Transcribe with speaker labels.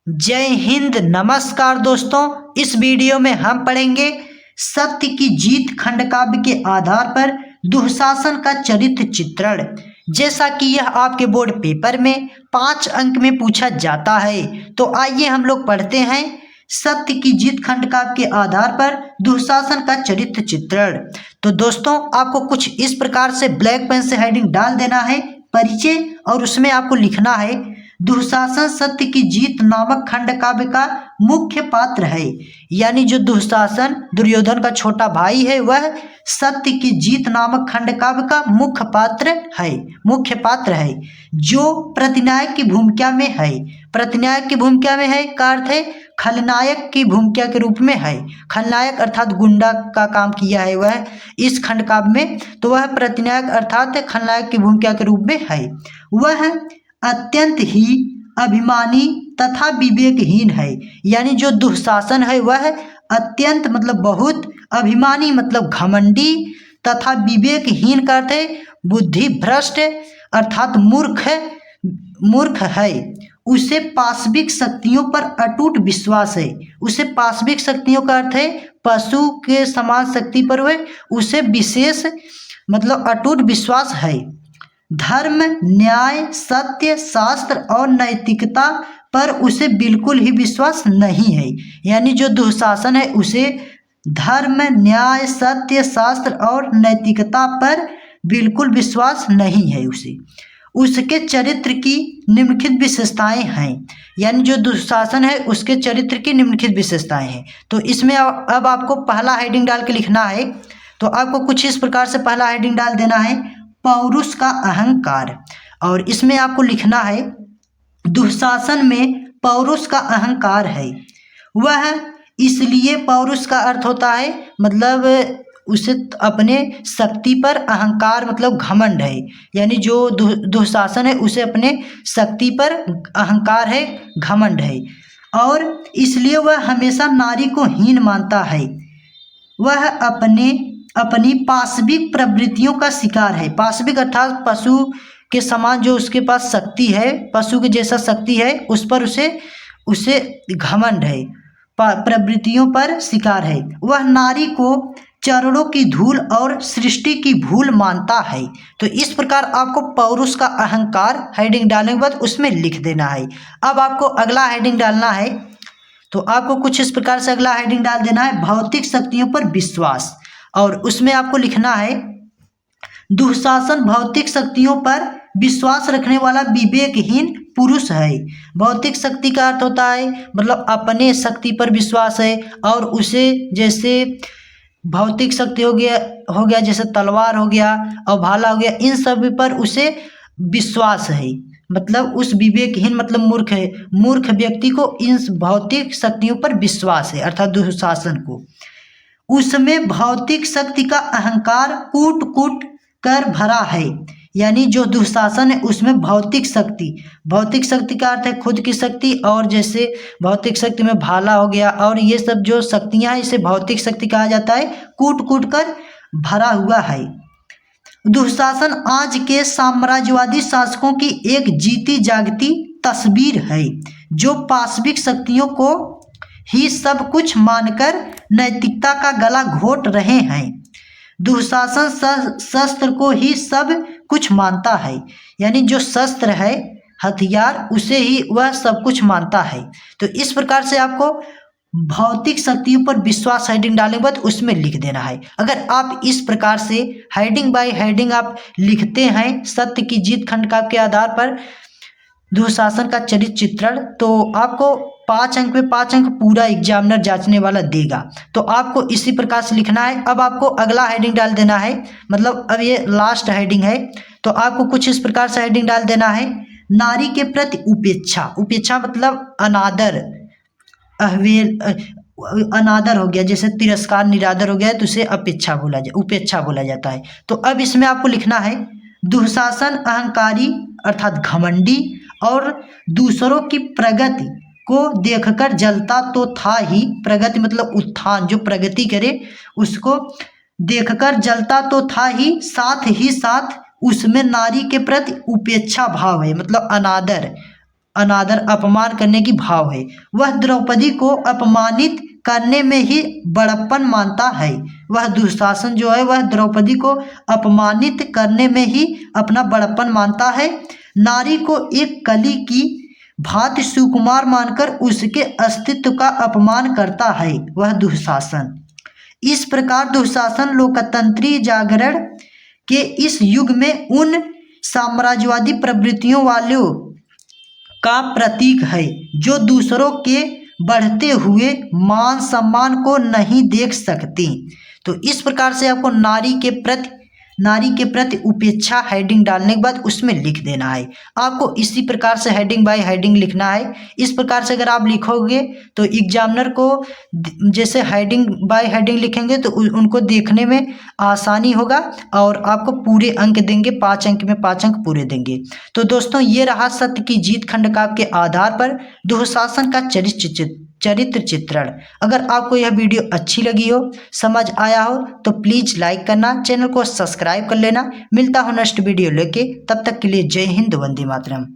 Speaker 1: जय हिंद। नमस्कार दोस्तों, इस वीडियो में हम पढ़ेंगे सत्य की जीत खंडकाव्य के आधार पर दुःशासन का चरित्र चित्रण। जैसा कि यह आपके बोर्ड पेपर में 5 अंक में पूछा जाता है, तो आइए हम लोग पढ़ते हैं सत्य की जीत खंडकाव्य के आधार पर दुःशासन का चरित्र चित्रण। तो दोस्तों, आपको कुछ इस प्रकार से ब्लैक पेन से हेडिंग डाल देना है परिचय, और उसमें आपको लिखना है दुःशासन सत्य की जीत नामक खंड काव्य का मुख्य पात्र है। यानी जो दुःशासन दुर्योधन का छोटा भाई है, वह सत्य की जीत नामक खंड काव्य का मुख्य पात्र है जो प्रतिनायक की भूमिका में है। प्रतिनायक की भूमिका में है का अर्थ है खलनायक की भूमिका के रूप में है। खलनायक अर्थात गुंडा का काम किया है वह इस खंड काव्य में, तो वह प्रतिनायक अर्थात खलनायक की भूमिका के रूप में है। वह अत्यंत ही अभिमानी तथा विवेकहीन है। यानी जो दुःशासन है वह अत्यंत मतलब बहुत, अभिमानी मतलब घमंडी, तथा विवेकहीन का अर्थ है बुद्धि भ्रष्ट अर्थात मूर्ख है। उसे पाशविक शक्तियों पर अटूट विश्वास है। उसे पाशविक शक्तियों का अर्थ है पशु के समान शक्ति पर वह उसे विशेष मतलब अटूट विश्वास है। धर्म, न्याय, सत्य, शास्त्र और नैतिकता पर उसे बिल्कुल ही विश्वास नहीं है। यानी जो दुःशासन है उसे धर्म, न्याय, सत्य, शास्त्र और नैतिकता पर बिल्कुल विश्वास नहीं है। उसके चरित्र की निम्नलिखित विशेषताएं हैं। यानी जो दुःशासन है उसके चरित्र की निम्नलिखित विशेषताएं हैं। तो इसमें अब आपको पहला हेडिंग डाल के लिखना है। तो आपको कुछ इस प्रकार से पहला हेडिंग डाल देना है पौरुष का अहंकार, और इसमें आपको लिखना है दुःशासन में पौरुष का अहंकार है। वह इसलिए, पौरुष का अर्थ होता है मतलब उसे अपने शक्ति पर अहंकार मतलब घमंड है। यानी जो दुःशासन है उसे अपने शक्ति पर अहंकार है, घमंड है, और इसलिए वह हमेशा नारी को हीन मानता है। वह अपनी पाशविक प्रवृत्तियों का शिकार है। पाशविक अर्थात पशु के समान जो उसके पास शक्ति है, पशु के जैसा शक्ति है, उस पर उसे घमंड है, प्रवृत्तियों पर शिकार है। वह नारी को चरणों की धूल और सृष्टि की भूल मानता है। तो इस प्रकार आपको पौरुष का अहंकार हेडिंग डालने के बाद उसमें लिख देना है। अब आपको अगला हेडिंग डालना है। तो आपको कुछ इस प्रकार से अगला हेडिंग डाल देना है भौतिक शक्तियों पर विश्वास, और उसमें आपको लिखना है दुःशासन भौतिक शक्तियों पर विश्वास रखने वाला विवेकहीन पुरुष है। भौतिक शक्ति का अर्थ होता है मतलब अपने शक्ति पर विश्वास है, और उसे जैसे भौतिक शक्ति हो गया जैसे तलवार हो गया और भाला हो गया, इन सब पर उसे विश्वास है। मतलब उस विवेकहीन मतलब मूर्ख व्यक्ति को इन भौतिक शक्तियों पर विश्वास है अर्थात दुःशासन को। उसमें भौतिक शक्ति का अहंकार कूट कूट कर भरा है। यानी जो दुःशासन है उसमें भौतिक शक्ति का अर्थ है खुद की शक्ति, और जैसे भौतिक शक्ति में भाला हो गया और ये सब जो शक्तियां हैं इसे भौतिक शक्ति कहा जाता है, कूट कूट कर भरा हुआ है। दुःशासन आज के साम्राज्यवादी शासकों की एक जीती जागती तस्वीर है जो पाशविक शक्तियों को ही सब कुछ मानकर नैतिकता का गला घोट रहे हैं। दुःशासन शस्त्र को ही सब कुछ मानता है। यानी जो शस्त्र है, हथियार, उसे ही वह सब कुछ मानता है। तो इस प्रकार से आपको भौतिक शक्तियों पर विश्वास हेडिंग डालने के बाद उसमें लिख देना है। अगर आप इस प्रकार से हेडिंग बाय हेडिंग आप लिखते हैं सत्य की जीत खंडकाव्य के आधार पर दुःशासन का चरित्र चित्रण, तो आपको 5 अंक में 5 अंक पूरा एग्जामिनर जांचने वाला देगा। तो आपको इसी प्रकार से लिखना है। अब आपको अगला हेडिंग डाल देना है, मतलब अब ये लास्ट हेडिंग है। तो आपको कुछ इस प्रकार से हेडिंग डाल देना है नारी के प्रति उपेक्षा। उपेक्षा मतलब अनादर, अनादर हो गया, जैसे तिरस्कार, निरादर हो गया तो उसे उपेक्षा बोला जाता है। तो अब इसमें आपको लिखना है दुःशासन अहंकारी अर्थात घमंडी और दूसरों की प्रगति को देखकर जलता तो था ही, प्रगति मतलब उत्थान, जो प्रगति करे उसको देखकर जलता तो था ही, साथ ही साथ उसमें नारी के प्रति उपेक्षा भाव है मतलब अनादर, अनादर अपमान करने की भाव है। वह द्रौपदी को अपमानित करने में ही बड़प्पन मानता है। वह दुशासन जो है वह द्रौपदी को अपमानित करने में ही अपना बड़प्पन मानता है। नारी को एक कली की भांति सुकुमार मानकर उसके अस्तित्व का अपमान करता है वह दुशासन। इस प्रकार दुशासन लोकतंत्री जागरण के इस युग में उन साम्राज्यवादी प्रवृत्तियों वालों का प्रतीक है जो दूसरों के बढ़ते हुए मान सम्मान को नहीं देख सकती। तो इस प्रकार से आपको नारी के प्रति उपेक्षा हेडिंग डालने के बाद उसमें लिख देना है। आपको इसी प्रकार से हेडिंग बाय हेडिंग लिखना है। इस प्रकार से अगर आप लिखोगे तो एग्जामिनर को जैसे हेडिंग बाय हेडिंग लिखेंगे तो उनको देखने में आसानी होगा और आपको पूरे अंक देंगे, 5 अंक में 5 अंक पूरे देंगे। तो दोस्तों ये रहा सत्य की जीत खंडकाव्य के आधार पर दुशासन का चरित्र चित्रण। अगर आपको यह वीडियो अच्छी लगी हो, समझ आया हो तो प्लीज लाइक करना, चैनल को सब्सक्राइब कर लेना। मिलता हूं नेक्स्ट वीडियो लेके, तब तक के लिए जय हिंद, वंदे मातरम।